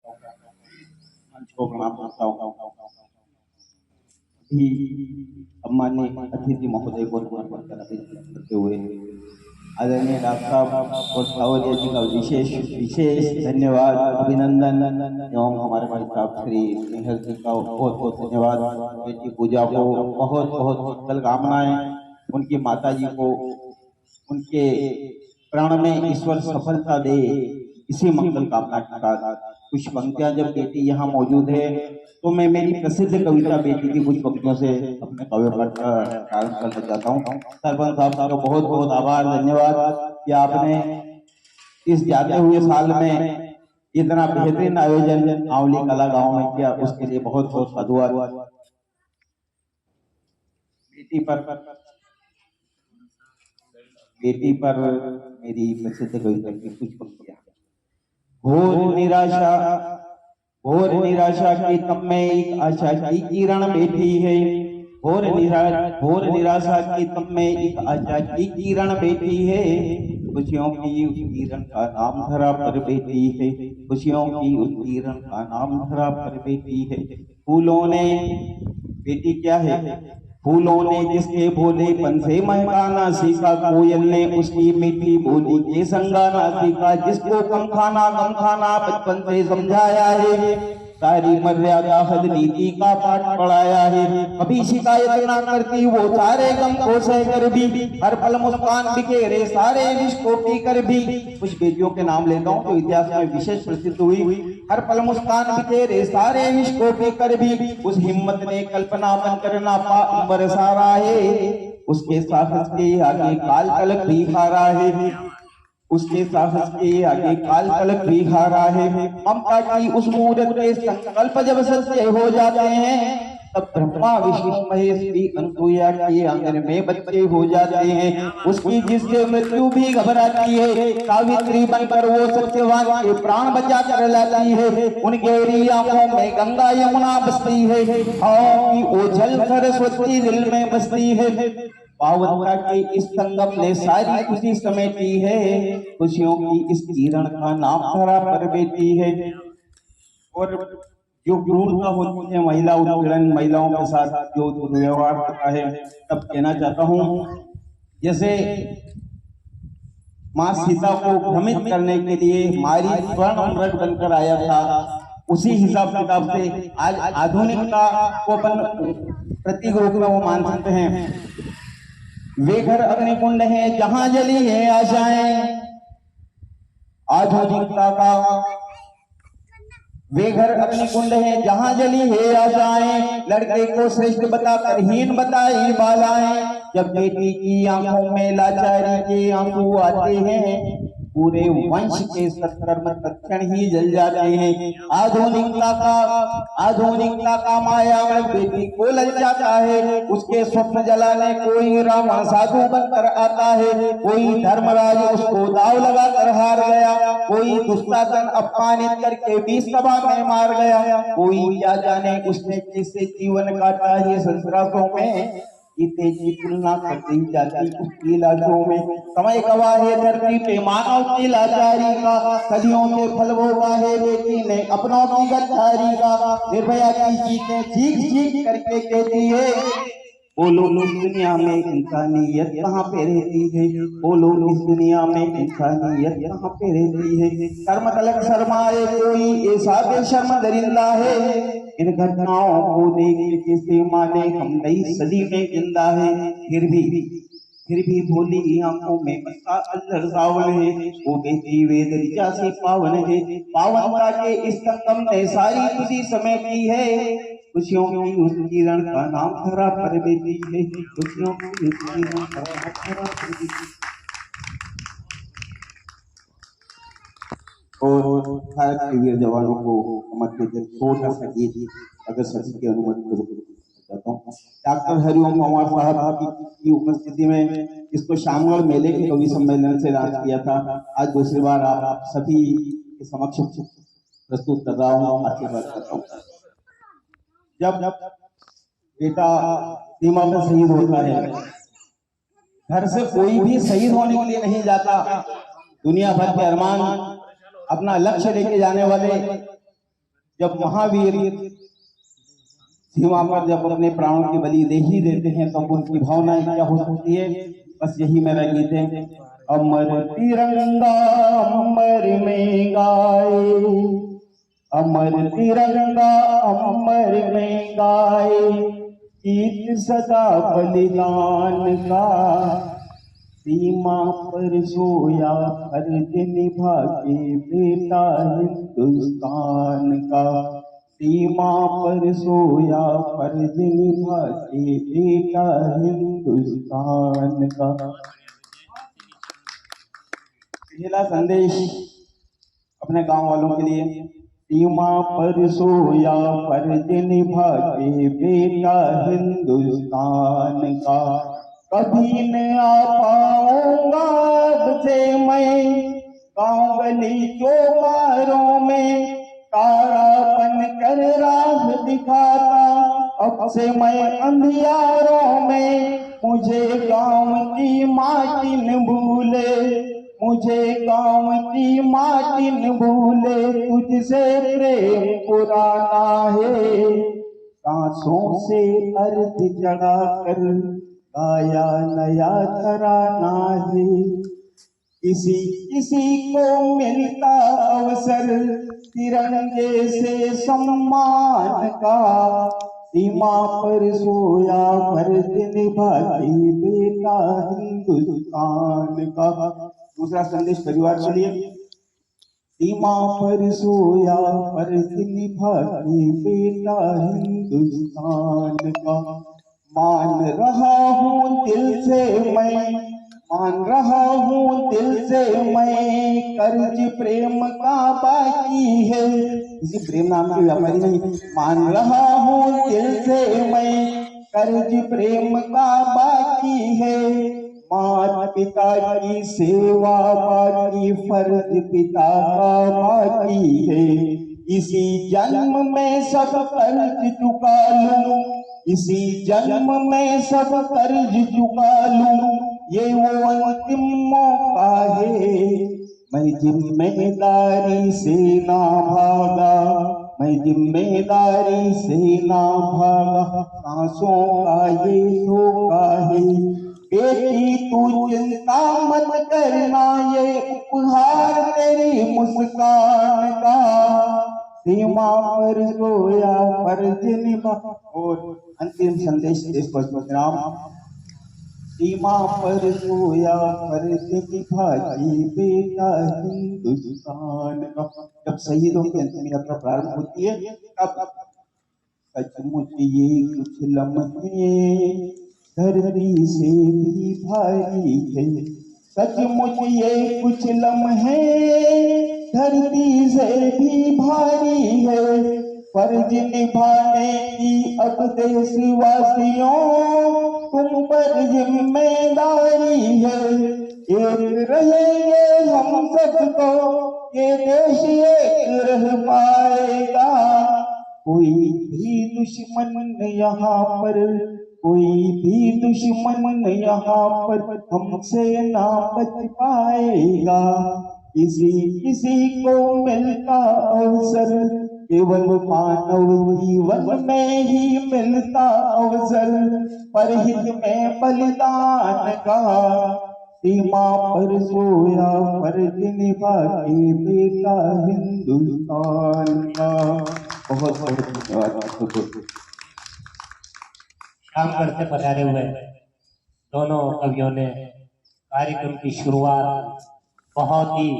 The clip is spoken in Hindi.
मंच को प्रणाम करता हूँ। भी सम्माननीय अतिथि महोदय को समर्पण करते हुए आदरणीय डॉक्टर साहब और सावरिया जी का विशेष धन्यवाद, अभिनंदन एवं हमारे भाई साहब श्री निहर जी का बहुत बहुत धन्यवाद। बेटी पूजा को बहुत बहुत मंगल कामनाएं, उनकी माता जी को उनके प्राण में ईश्वर सफलता दे, इसी मंगल कामना के साथ कुछ पंक्तियां, जब बेटी यहाँ मौजूद है तो मैं मेरी प्रसिद्ध कविता बेटी की कुछ पंक्तियों से अपने काव्य पाठ का प्रारंभ करना चाहता हूँ। सरपंच साहब का बहुत बहुत आभार, धन्यवाद कि आपने इस जाते हुए साल में इतना बेहतरीन आयोजन आंवली कला गांव में किया, उसके लिए बहुत बहुत साधुवाद। बेटी पर मेरी प्रसिद्ध कविता की कुछ पंक्तियां। घोर निराशा के तम में एक आशा की किरण बैठी है। घोर निराशा के तम में एक आशा की किरण बैठी है। खुशियों की उस किरण का नाम धरा पर बैठी है। खुशियों की उस किरण का नाम धरा पर बैठी है। फूलों ने, बेटी क्या है? फूलों ने जिसके भोलेपन से महकाना सीखा, कोयल ने उसकी मीठी बोली के संगाना सीखा। जिसको गम खाना बचपन से समझाया है, सारी मर्यादा हद नीति का पाठ पढ़ाया है। कभी शिकायत ना करती वो सारे गम को सह कर भी, हर पल मुस्कान बिखेरे सारे विष को पी कर भी। कुछ बेटियों के नाम लेता हूँ जो इतिहास में विशेष प्रसिद्ध हुई। हर पल मुस्कान बिखेरे सारे विष को पी कर भी, उस हिम्मत ने कल्पना बनकर नापा उम्र सारा है। उसके साहस के आगे काल तलक भी हारा है। उसके साहस के आगे काल तलक भी हारा है। ममता की उस मूरत के संकल्प जब सत्य हो जाते हैं, तब ब्रह्मा विष्णु महेश भी अनुसुईया के आंगन में बच्चे हो जाते हैं। उसकी जिससे मृत्यु भी घबराती है, सावित्री बनकर वो सत्यवान के प्राण बचा कर लाती है। उन गहरी आंखों में गंगा यमुना बसती है, की ओझल सरस्वती दिल में बसती है। पावनता के इस संगम ने सारी खुशी समेटी है। खुशियों की इस किरण का नाम धरा पर बैठी है। और जो क्रूरता होती है, महिला उत्पीड़न, महिलाओं के साथ जो दुर्व्यवहार होता है, तब कहना चाहता हूँ, जैसे माँ सीता को भ्रमित करने के लिए मारी स्वर्ण मृग बनकर आया था, उसी हिसाब किताब से आज आधुनिकता को अपन प्रतीक रूप में वो मान सकते हैं। वे घर अग्निकुंड है जहां जली है आशाएं, आधुनिकता का वे घर अग्निकुंड है जहां जली है आशाएं। लड़के को श्रेष्ठ बताकर हीन बताई बालाएं। जब बेटी की आंखों में लाचारी के आंसू आते हैं, पूरे वंश के सत्कर्म तत्क्षण ही जल जाते हैं। आधुनिकता का माया बेटी को ललचाता है। उसके स्वप्न जलाने कोई रावण साधु बनकर आता है, कोई धर्मराज उसको दाव लगाकर हार गया, कोई दुष्टाचन अपमानित करके 20 सभा में मार गया। कोई क्या जाने उसने किससे जीवन काटा है संस्रासों में, इतने की तुलना करती जाती उसकी लाशों में। समय गवाह है धरती पे मानव की लाचारी का, सदियों से फल भोगा है बेटी ने अपनों की गद्दारी का। निर्भया की चीखें चीख चीख करके कहती है, बोलो इस दुनिया में इंसानियत कहाँ पे रहती है। बोलो इस दुनिया में इंसानियत कहाँ पे रहती है। कर्म तलक शर्माए कोई ऐसा बेशर्म दरिंदा है, इन घटनाओं को देख किसी माने हम नई सदी में जिंदा है। फिर भी भोली आंखों में बसा अल्हड़ सावन है, वो बेटी वेद ऋचा से पावन है। पावनता के इस संगम ने सारी खुशी समेटी है। खुशियों की उस किरण का नाम धरा पर बैठी है। खुशियों की उस किरण का नाम धरा पर बैठी है। और भारत के वीर जवानों को समर्पित छोटा सा गीत अगर सभी की अनुमति करो चाहता हूँ। डॉक्टर हरिओम पवार साहब की उपस्थिति में इसको शामगढ़ मेले के कवि सम्मेलन से लॉन्च किया था। आज दूसरी बार आप सभी के समक्ष प्रस्तुत कर रहा हूँ, आशीर्वाद करता हूँ। जब बेटा सीमा पर शहीद होता है, घर से कोई भी शहीद होने के लिए नहीं जाता। दुनिया भर के अरमान, अपना लक्ष्य लेके जाने वाले जब महावीर सीमा पर जब अपने प्राणों की बलि दे ही देते हैं तो उनकी भावनाएं क्या हो सकती है। बस यही मेरा गीत है। अमर तिरंगा अमर में गाए, अमर तिरंगा अमर में गाए, गीत सदा बलिदान का, सीमा पर सोया फर्ज निभा के बेटा हिंदुस्तान का, सीमा पर सोया फर्ज निभा के बेटा हिंदुस्तान का। पहला संदेश अपने गांव वालों के लिए, सीमा पर सोया फर्ज निभा के बेटा हिंदुस्तान का, कभी न आ पाऊंगा अब से मैं गांव गली चौबारों में, तारापन कर राह दिखाता अब से मैं अंधियारों में, मुझे गांव की माटी न भूले, मुझे गांव की माटी न भूले, तुझसे प्रेम पुराना है, सांसों से अर्थ जगा कर गाया नया तराना है, किसी किसी को मिलता अवसर तिरंगे से सम्मान का, सीमा पर सोया फर्ज निभाती बेटा हिंदुस्तान का। दूसरा संदेश परिवार के लिए, सीमा पर सोया फर्ज निभाती बेटा हिंदुस्तान का, मान रहा हूँ दिल से मैं, मान रहा हूँ दिल से मैं, कर्ज प्रेम का बाकी है, किसी प्रेम नाम की व्यापारी नहीं, मान रहा हूँ दिल से मैं, कर्ज प्रेम का बाकी है, माता पिता की सेवा बाकी फर्ज पिता का बाकी है, इसी जन्म में सब कर्ज चुका लूं, इसी जन्म में सब कर्ज चुका लूं, ये वो अंतिम मौका है, मैं जिम्मेदारी से ना भागा, मैं जिम्मेदारी से ना भागा, सांसों का ये धोखा है, बेटी तू चिंता मत करना, ये उपहार तेरी मुस्कान का, सीमा पर सोया फर्ज निभा। और अंतिम संदेश देशभक्त राम, सीमा पर सोया फर्ज निभाती बेटा हिंदुस्तान का। जब शहीदों की अंतिम यात्रा प्रारंभ होती है तब सचमुच ये कुछ लम्हे धरती से भी भारी है, सचमुच ये कुछ लम्हे धरती से भी भारी है, फर्ज निभाने की अब देशवासियों तुम पर जिम्मेदारी है, एक रहेंगे हम सबको ये देश एक रह पाएगा, कोई भी दुश्मन यहाँ पर, कोई भी दुश्मन यहाँ पर हमसे ना बच पाएगा, किसी किसी को मिलता अवसर केवल मानव जीवन में ही मिलता अवसर, पर हित में बलिदान का, सीमा पर सोया फर्ज निभाते बेटा हिंदुस्तान का। बहुत बहुत धन्यवाद। रामगढ़ से पधारे हुए दोनों कवियों ने कार्यक्रम की शुरुआत बहुत ही